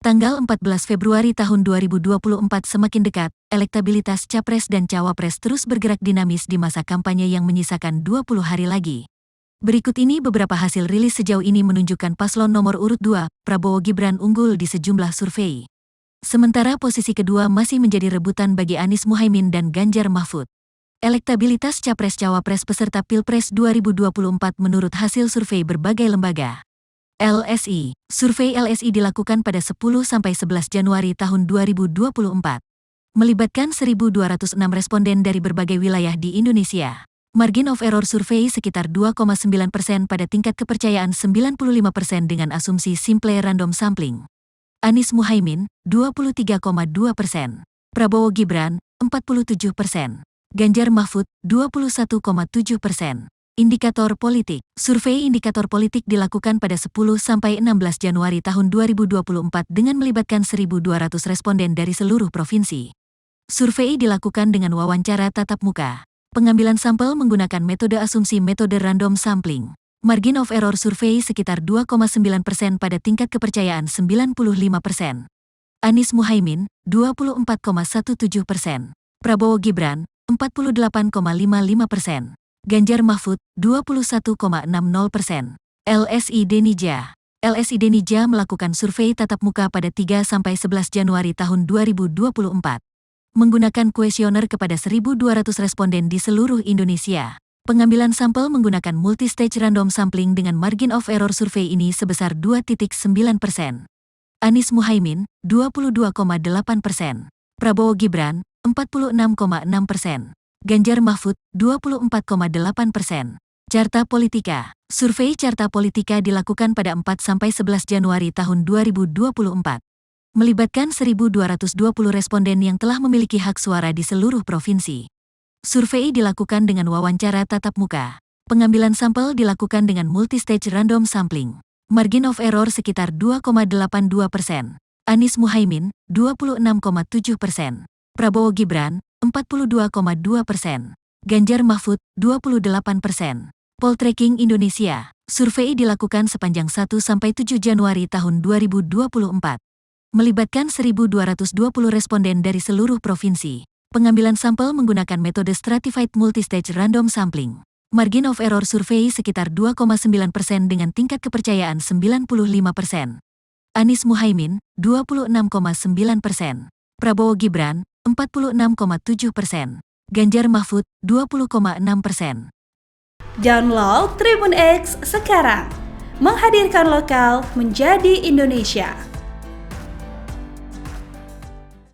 Tanggal 14 Februari tahun 2024 semakin dekat, elektabilitas Capres dan Cawapres terus bergerak dinamis di masa kampanye yang menyisakan 20 hari lagi. Berikut ini beberapa hasil rilis sejauh ini menunjukkan paslon nomor urut 2, Prabowo Gibran unggul di sejumlah survei. Sementara posisi kedua masih menjadi rebutan bagi Anies Muhaimin dan Ganjar Mahfud. Elektabilitas Capres-Cawapres peserta Pilpres 2024 menurut hasil survei berbagai lembaga. LSI. Survei LSI dilakukan pada 10–11 Januari tahun 2024. Melibatkan 1.206 responden dari berbagai wilayah di Indonesia. Margin of error survei sekitar 2,9% pada tingkat kepercayaan 95% dengan asumsi simple random sampling. Anies Muhaimin, 23,2%. Prabowo Gibran, 47%. Ganjar Mahfud, 21,7%. Indikator politik. Survei indikator politik dilakukan pada 10–16 Januari tahun 2024 dengan melibatkan 1.200 responden dari seluruh provinsi. Survei dilakukan dengan wawancara tatap muka. Pengambilan sampel menggunakan metode asumsi metode random sampling. Margin of error survei sekitar 2,9% pada tingkat kepercayaan 95%. Anies Muhaimin, 24,17%. Prabowo Gibran, 48,55%. Ganjar Mahfud, 21,60%. LSI Denija. LSI Denija melakukan survei tatap muka pada 3–11 Januari tahun 2024. Menggunakan kuesioner kepada 1.200 responden di seluruh Indonesia. Pengambilan sampel menggunakan multistage random sampling dengan margin of error survei ini sebesar 2,9%. Anies Muhaimin, 22,8%. Prabowo Gibran, 46,6%. Ganjar Mahfud, 24,8%. Carta Politika. Survei Carta Politika dilakukan pada 4–11 Januari tahun 2024. Melibatkan 1.220 responden yang telah memiliki hak suara di seluruh provinsi. Survei dilakukan dengan wawancara tatap muka. Pengambilan sampel dilakukan dengan multistage random sampling. Margin of error sekitar 2,82%. Anies Muhaimin, 26,7%. Prabowo Gibran, 42,2%. Ganjar Mahfud, 28%. Poltreking Indonesia. Survei dilakukan sepanjang 1–7 Januari tahun 2024. Melibatkan 1.220 responden dari seluruh provinsi. Pengambilan sampel menggunakan metode stratified multistage random sampling. Margin of error survei sekitar 2,9% dengan tingkat kepercayaan 95%. Anies Muhaimin, 26,9%. Prabowo Gibran, 46,7%. Ganjar Mahfud, 20,6%. Download Tribun X sekarang. Menghadirkan lokal menjadi Indonesia.